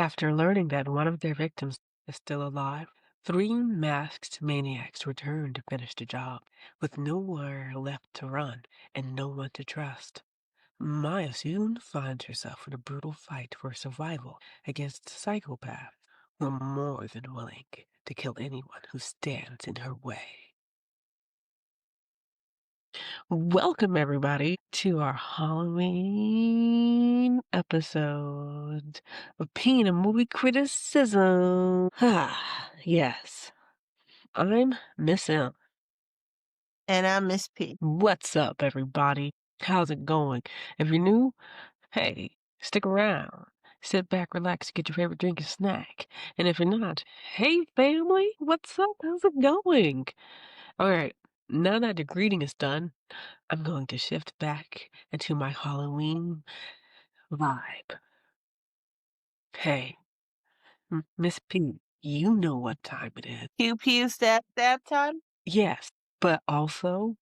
After learning that one of their victims is still alive, three masked maniacs return to finish the job, with nowhere left to run and no one to trust. Maya soon finds herself in a brutal fight for survival against psychopaths who are more than willing to kill anyone who stands in her way. Welcome, everybody, to our Halloween episode of Peanut Movie Criticism. Ah, yes. I'm Miss M. And I'm Miss P. What's up, everybody? How's it going? If you're new, hey, stick around. Sit back, relax, get your favorite drink and snack. And if you're not, hey, family, what's up? How's it going? All right, now that the greeting is done, I'm going to shift back into my Halloween vibe. Hey, Miss P, you know what time it is. Pew pew stab stab time? Yes, but also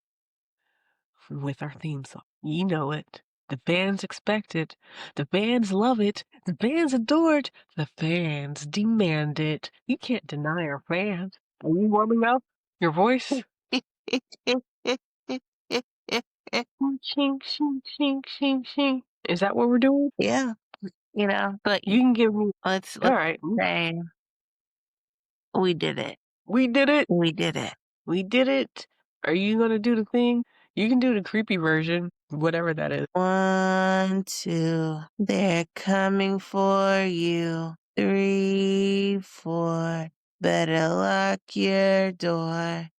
with our theme song. You know it. The fans expect it. The fans love it. The fans adore it. The fans demand it. You can't deny our fans. Are you warming up? Your voice? Shing, shing, shing, shing, shing. Is that what we're doing? Yeah, but You can give me. let's All right. say we did it. We did it. We did it. We did it. Are you going to do the thing? You can do the creepy version, whatever that is. 1, 2. They're coming for you. 3, 4. Better lock your door.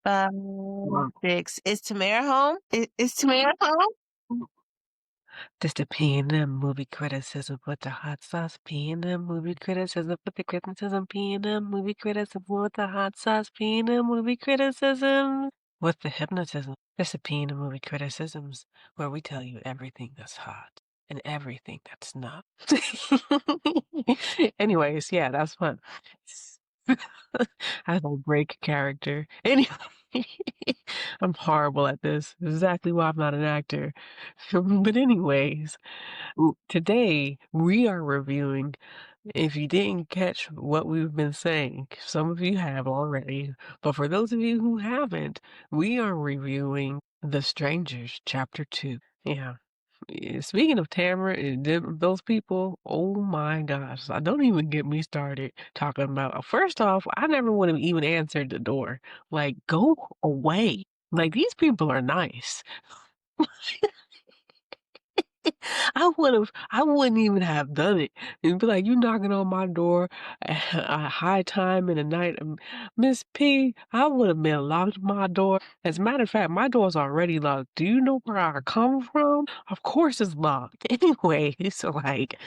5, Wow. 6. Is Tamara home? Is Tamara home? Just the P&M movie criticism with the hot sauce. P&M movie criticism with the criticism. P&M movie criticism with the hot sauce. P&M movie criticism with the hypnotism. Just the P&M movie criticisms where we tell you everything that's hot and everything that's not. Anyways, yeah, that's fun. I don't break character. Anyway, I'm horrible at this. Exactly why I'm not an actor. But anyways, today we are reviewing. If you didn't catch what we've been saying, some of you have already, but for those of you who haven't, we are reviewing The Strangers, Chapter 2. Yeah. Speaking of Tamara and those people, oh my gosh, don't even get me started talking about. First off, I never would have even answered the door. Like, go away. Like, these people are nice. I wouldn't even have done it. It'd be like, you knocking on my door at a high time in the night. Miss P, I would have been locked my door. As a matter of fact, my door's already locked. Do you know where I come from? Of course it's locked. Anyway, so like,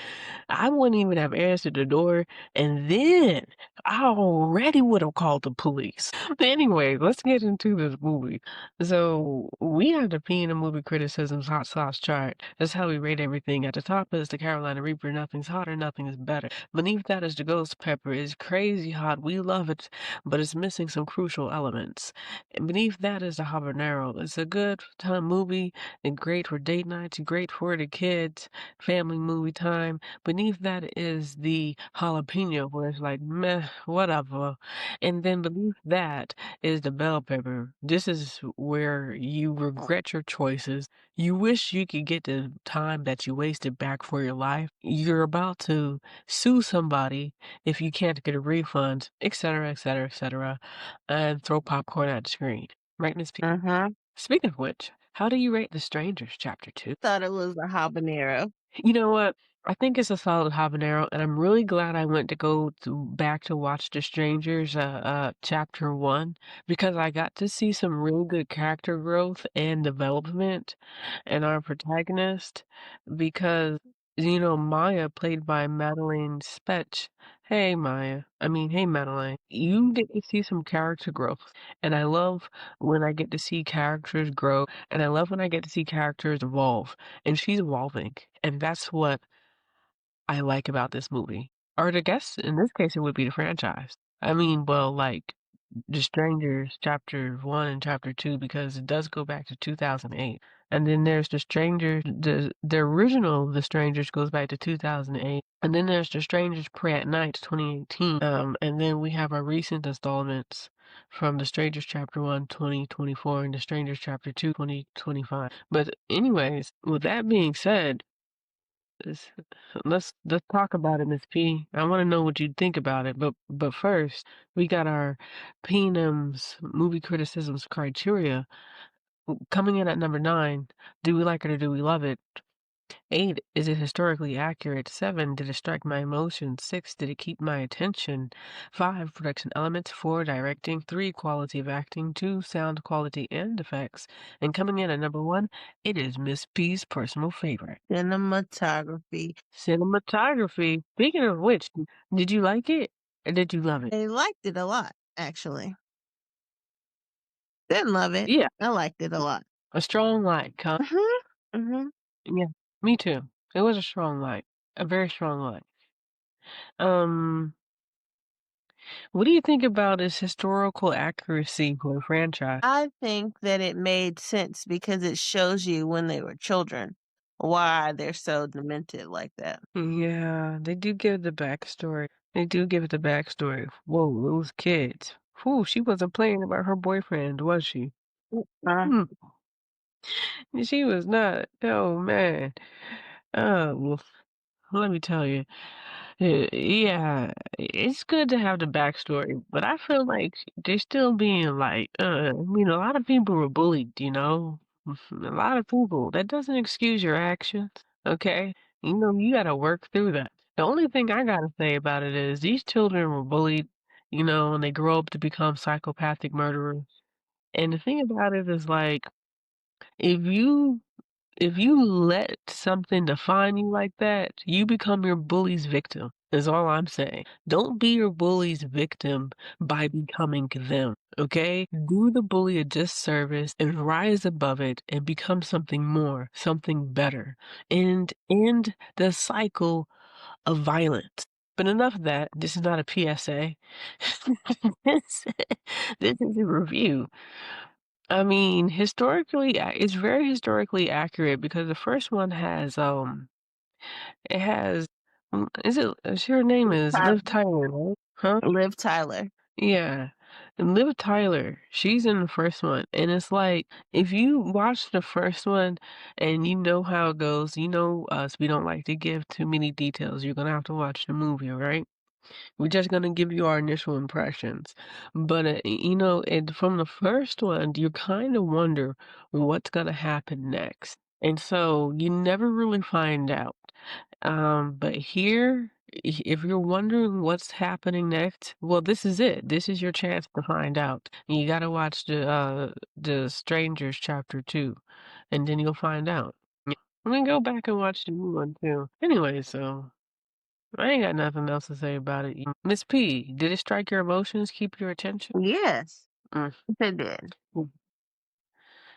I wouldn't even have answered the door, and then I already would have called the police. But anyway, let's get into this movie. So we have the P in the movie criticisms hot sauce chart. That's how we rate everything. At the top is the Carolina Reaper. Nothing's hotter, nothing is better. Beneath that is the Ghost Pepper. It's crazy hot. We love it, but it's missing some crucial elements. And beneath that is the Habanero. It's a good time movie and great for date nights, great for the kids, family movie time. Beneath that is the jalapeno, where it's like, meh, whatever. And then beneath that is the bell pepper. This is where you regret your choices. You wish you could get the time that you wasted back for your life. You're about to sue somebody if you can't get a refund, etc., etc., etc., and throw popcorn at the screen. Right, Miss P? Speaking of which, how do you rate The Strangers, Chapter 2? Thought it was a habanero. You know what? I think it's a solid habanero, and I'm really glad I went to back to watch The Strangers, chapter 1, because I got to see some real good character growth and development in our protagonist, because, Maya, played by Madeline Spetch. Hey, Maya. Hey, Madeline. You get to see some character growth, and I love when I get to see characters grow, and I love when I get to see characters evolve, and she's evolving, and that's what I like about this movie. Or I guess in this case it would be the franchise. Well, like The Strangers Chapter 1 and Chapter 2, because it does go back to 2008. And then there's The Strangers. The original The Strangers goes back to 2008. And then there's The Strangers Pray at Night, 2018. And then we have our recent installments from The Strangers Chapter 1, 2024, and The Strangers Chapter 2, 2025. But anyways, with that being said, let's let's talk about it, Miss P. I want to know what you think about it. But first, we got our P&M's movie criticisms criteria coming in at number 9. Do we like it or do we love it? 8, is it historically accurate? 7, did it strike my emotions? 6, did it keep my attention? 5, production elements. 4, directing. 3, quality of acting. 2, sound quality and effects. And coming in at number 1, it is Miss P's personal favorite. Cinematography. Cinematography. Speaking of which, did you like it or did you love it? I liked it a lot, actually. Didn't love it. Yeah, I liked it a lot. a strong like, huh? Mhm. Mhm. Yeah, me too. It was a strong like, a very strong like. Um, what do you think about its historical accuracy for a franchise? I think that it made sense because it shows you when they were children why they're so demented like that. Yeah, they do give the backstory. They do give the backstory. Whoa, those kids. Whew, she wasn't playing about her boyfriend, was she? Uh, Hmm, she was not. Oh man. Well, let me tell you. Yeah, it's good to have the backstory, but I feel like they're still being like, a lot of people were bullied, you know? A lot of people. That doesn't excuse your actions, okay? You gotta work through that. The only thing I gotta say about it is these children were bullied, and they grow up to become psychopathic murderers. And the thing about it is like, if you if you let something define you like that, you become your bully's victim, is all I'm saying. Don't be your bully's victim by becoming them, okay? Do the bully a disservice and rise above it and become something more, something better, and end the cycle of violence. But enough of that. This is not a PSA. this, this is a review. I mean, it's very historically accurate because the first one has, it has, her name is Liv Tyler. Tyler, right? Huh? Liv Tyler. Yeah. And Liv Tyler, she's in the first one. And it's like, if you watch the first one and you know how it goes, you know us, we don't like to give too many details. You're gonna have to watch the movie, right? We're just gonna give you our initial impressions. But from the first one, you kind of wonder what's gonna happen next, and so you never really find out. But here, if you're wondering what's happening next, well, this is it. This is your chance to find out. You gotta watch the Strangers Chapter 2, and then you'll find out. Yeah. And then go back and watch the new one too. Anyway, so. I ain't got nothing else to say about it. Miss P, did it strike your emotions, keep your attention? Yes, Mm, they did. mm,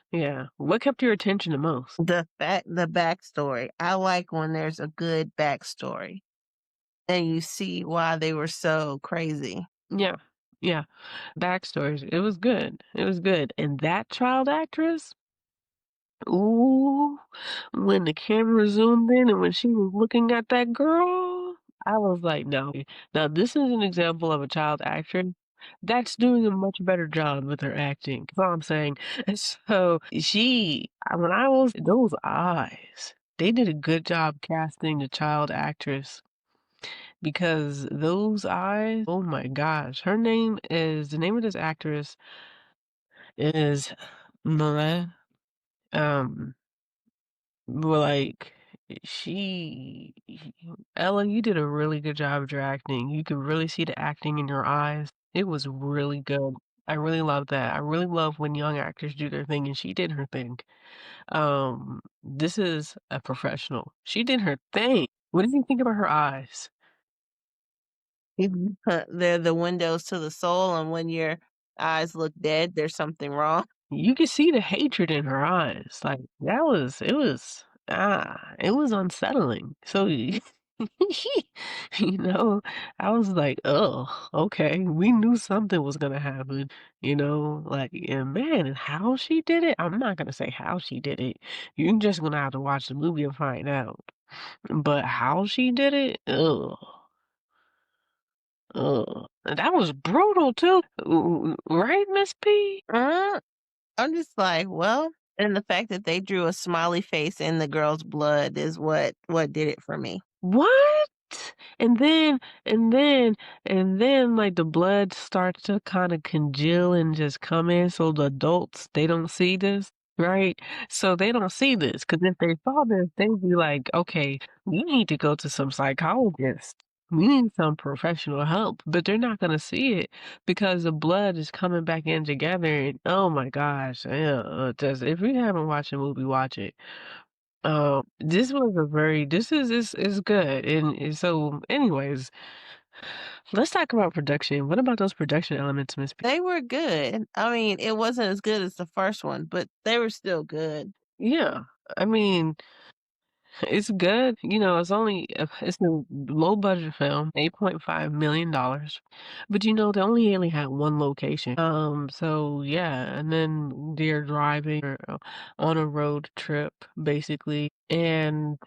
yeah. What kept your attention the most? The backstory. I like when there's a good backstory and you see why they were so crazy. Yeah. Yeah. Backstories. It was good. It was good. And that child actress, ooh, when the camera zoomed in and when she was looking at that girl, I was like, no. Now, this is an example of a child actress that's doing a much better job with her acting. That's all I'm saying. And so when I was, those eyes, they did a good job casting the child actress because those eyes, oh my gosh, the name of this actress is Malin. Um, Well, like, she Ella, you did a really good job of your acting. You could really see the acting in your eyes. It was really good. I really love that. I really love when young actors do their thing, and she did her thing. This is a professional. She did her thing. What did you think about her eyes? Mhm. They're the windows to the soul, and when your eyes look dead, there's something wrong. You could see the hatred in her eyes. Like, it was unsettling. So You know, I was like, "Oh, okay." We knew something was gonna happen, like, and man, and how she did it, I'm not gonna say how she did it. You're just gonna have to watch the movie and find out. But how she did it, ugh, ugh. That was brutal too, right, Miss P? Uh, I'm just like, well, and the fact that they drew a smiley face in the girl's blood is what did it for me. What? And then and then and then, like, the blood starts to kinda congeal and just come in, so the adults, they don't see this, right? So they don't see this, because if they saw this, they'd be like, "Okay, we need to go to some psychologist. We need some professional help," but they're not gonna see it because the blood is coming back in together, and oh my gosh, yeah, just if you haven't watched the movie, watch it. This was a very this is good, and so anyways, let's talk about production. What about those production elements, Miss P? They were good. I mean, it wasn't as good as the first one, but they were still good. Yeah, I mean, it's good, it's a low budget film, $8.5 million, but they only had one location. So yeah, and then they're driving on a road trip, basically, and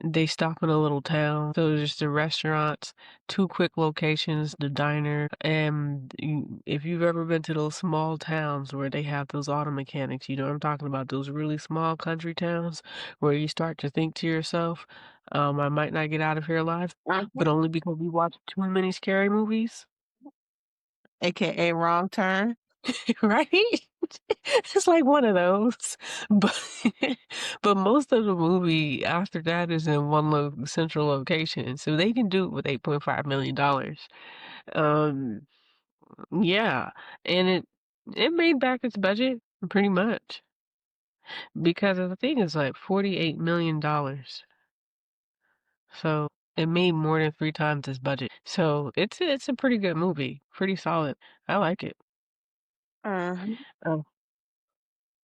they stop in a little town, so there's the restaurants, 2 quick locations, the diner, and if you've ever been to those small towns where they have those auto mechanics, you know what I'm talking about, those really small country towns where you start to think to yourself, "I might not get out of here alive," but Mhm. only because we watched too many scary movies. AKA wrong turn. Right? It's like one of those, but but most of the movie after that is in one central location, so they can do it with $8.5 million. Um, yeah, and it made back its budget pretty much because the thing is like $48 million, so it made more than 3 times its budget. So it's a pretty good movie, pretty solid. I like it. Mhm. Um,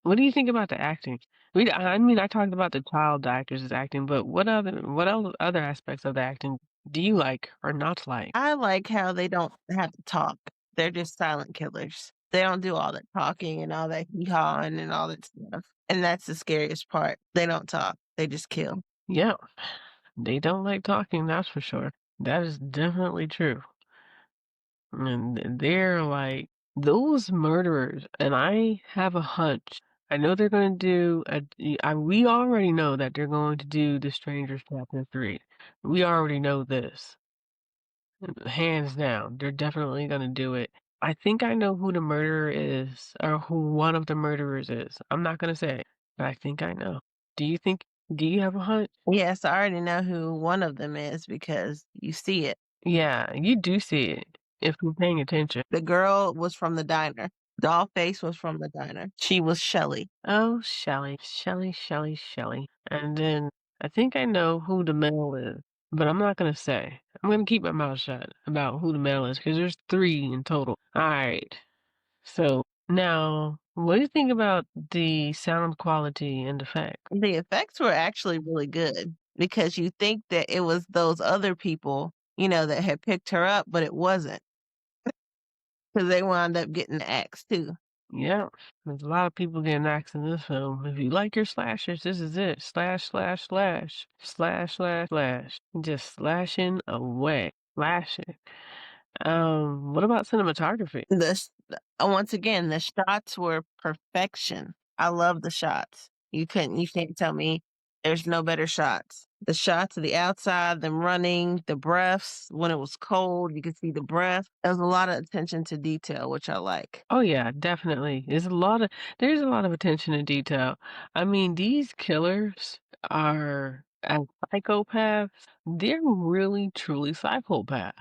What do you think about the acting? I mean, I talked about the child actors' acting, but what other aspects of the acting do you like or not like? I like how they don't have to talk. They're just silent killers. They don't do all that talking and all that hee-hawing and all that stuff, and that's the scariest part. They don't talk. They just kill. Yeah, they don't like talking, that's for sure. That is definitely true. And they're like those murderers, and I have a hunch. I know they're going to do we already know that they're going to do The Strangers Chapter 3. We already know this. Hands down, they're definitely gonna do it. I think I know who the murderer is, or who one of the murderers is. I'm not gonna say, but I think I know. Do you think do you have a hunch? Yes, I already know who one of them is because you see it. Yeah, you do see it if you're paying attention. The girl was from the diner. Dollface was from the diner. She was Shelly. Oh, Shelly, Shelly, Shelly, Shelly. And then I think I know who the male is, but I'm not gonna say. I'm gonna keep my mouth shut about who the male is because there's three in total. All right. So now, what do you think about the sound quality and effect? The effects were actually really good because you think that it was those other people, that had picked her up, but it wasn't because they wound up getting axed too. Yeah, there's a lot of people getting axed in this film. If you like your slashers, this is it. Slash, slash, slash, slash, slash, slash. Just slashing away, slashing. What about cinematography? Once again, the shots were perfection. I love the shots. You can't tell me there's no better shots. The shots of the outside, them running, the breaths, when it was cold, you could see the breath. There was a lot of attention to detail, which I like. Oh yeah, definitely. There's a lot of attention to detail. I mean, these killers are as psychopaths. They're really truly psychopaths.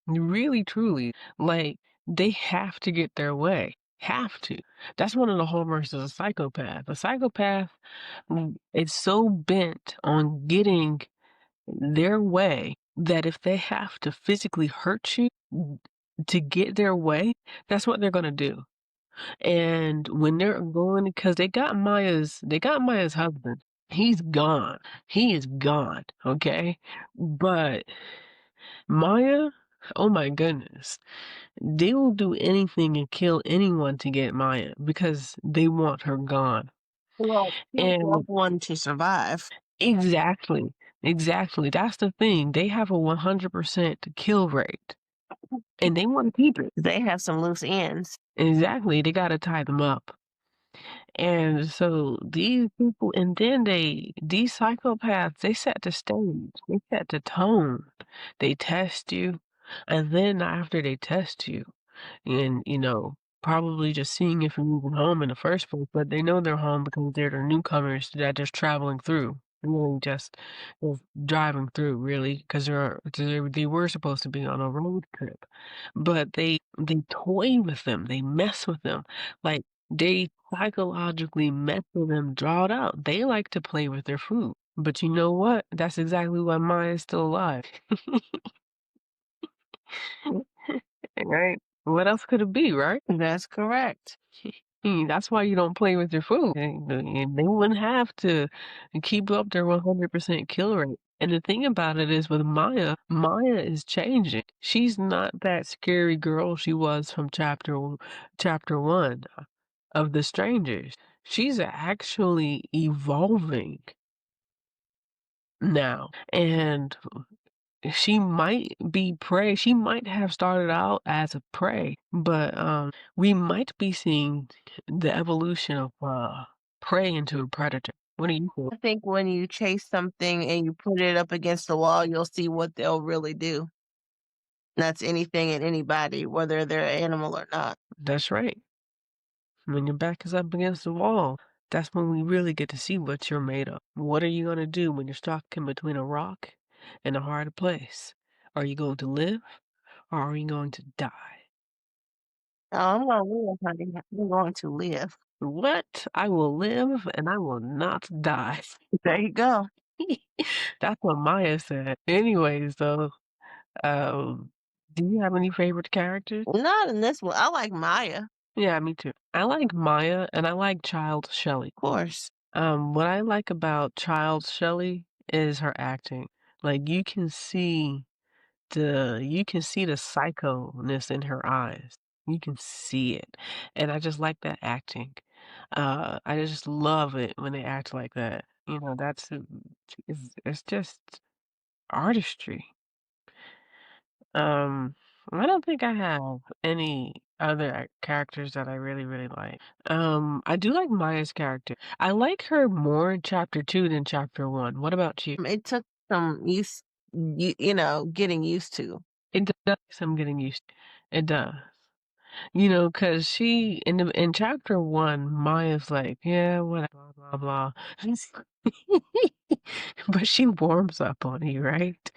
Really truly. Like they have to get their way. Have to. That's one of the hallmarks of a psychopath. A psychopath is so bent on getting their way that if they have to physically hurt you to get their way, that's what they're gonna do. And when they're going, because they got Maya's husband. He's gone. He is gone, okay? But Maya, oh my goodness. They will do anything and kill anyone to get Maya because they want her gone. Well, people And want to survive. exactly, exactly. That's the thing. They have a 100% kill rate and they want to keep it. They have some loose ends. Exactly. They got to tie them up. And so these people, and then these psychopaths, they set the stage, they set the tone. They test you, and then after they test you, and probably just seeing if you're moving home in the first place, but they know they're home because they're the newcomers that are just traveling through, really just driving through, really, because they were supposed to be on a road trip, but they toy with them, they mess with them, like they psychologically mess with them, draw it out. They like to play with their food, but you know what? That's exactly why Maya's still alive, right? What else could it be, right? That's correct. That's why you don't play with your food. And they wouldn't have to keep up their 100% kill rate. And the thing about it is with Maya, Maya is changing. She's not that scary girl she was from chapter 1 of The Strangers. She's actually evolving now. And she might be prey. She might have started out as a prey, but we might be seeing the evolution of prey into a predator. What do you think? I think when you chase something and you put it up against the wall, you'll see what they'll really do. That's anything and anybody, whether they're an animal or not. That's right. When your back is up against the wall, that's when we really get to see what you're made of. What are you gonna do when you're stuck in between a rock and a hard place? Are you going to live or are you going to die? Oh, I'm gonna live, honey. I'm going to live. What? I will live and I will not die. There you go. That's what Maya said. Anyways, though, um, do you have any favorite characters? Not in this one. I like Maya, of Yeah, me too. I like Maya and I like Child Shelley. course. What I like about Child Shelley is her acting. Like you can see the psycho-ness in her eyes. You can see it. And I just like that acting. I just love it when they act like that. It's just artistry. Um, I don't think I have any other characters that I really, really like. I do like Maya's character. I like her more in chapter 2 than chapter 1. What about you? It took some getting used to. It does. I'm getting used to it. It does. 'Cause she in chapter 1, Maya's like, "Yeah, whatever, blah, blah, blah." But she warms up on you, right?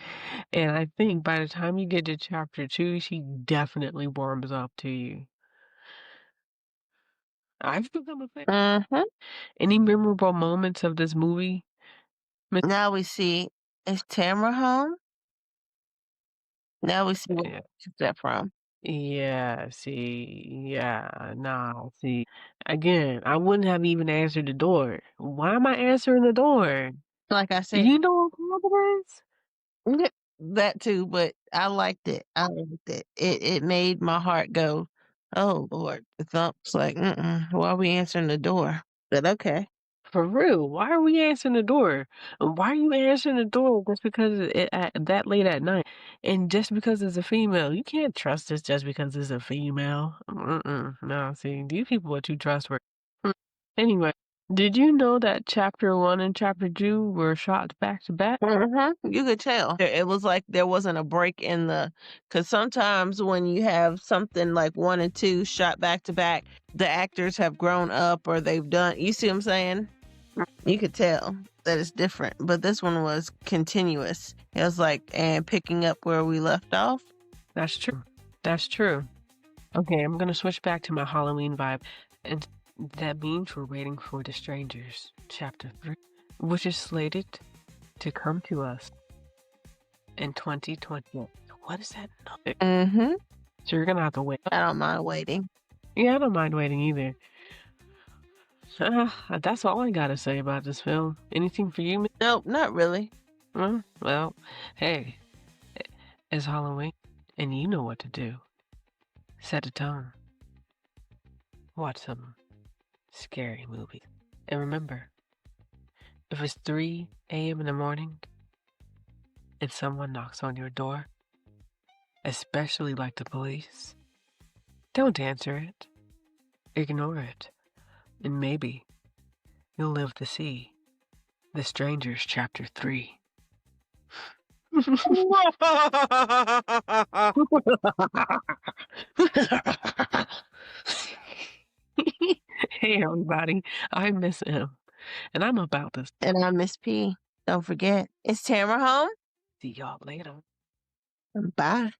And I think by the time you get to chapter 2, she definitely warms up to you. I've become a fan. Mhm. Any memorable moments of this movie? Miss Now we see, is Tamara home? Now we see where Yeah, she took that from. yeah, see, yeah, nah, see. Again, I wouldn't have even answered the door. Why am I answering the door? Like I Do said, you know what it is? yeah, that too, but I liked it. I liked it. It made my heart go, "Oh, Lord." The thump's like, "Mm-mm, why are we answering the door?" But okay. For real, why are we answering the door? And why are you answering the door just because that late at night? And just because it's a female, you can't trust this just because it's a female. No, see, these people are too trustworthy. Mm. Anyway, did you know that chapter 1 and chapter 2 were shot back to back? You could tell. It was like there wasn't a break in because sometimes when you have something like 1 and 2 shot back to back, the actors have grown up or they've done you see what I'm saying? You could tell that it's different, but this one was continuous. It was like, and picking up where we left off. That's true. That's true. Okay, I'm gonna switch back to my Halloween vibe. And that means we're waiting for The Strangers, chapter 3, which is slated to come to us in 2020. What is that number? Mhm. So you're gonna have to wait. I don't mind waiting. Yeah, I don't mind waiting either. That's all I gotta say about this film. Anything for you? Nope, not really. Well, hey, it's Halloween, and you know what to do. Set a tone. Watch some scary movies. And remember, if it's 3 a.m. in the morning and someone knocks on your door, especially like the police, don't answer it. Ignore it. And maybe you'll live to see The Strangers Chapter 3. Hey, everybody. I miss him, and I'm about to And I Miss P. Don't forget, it's Tamara home. see y'all later. Bye.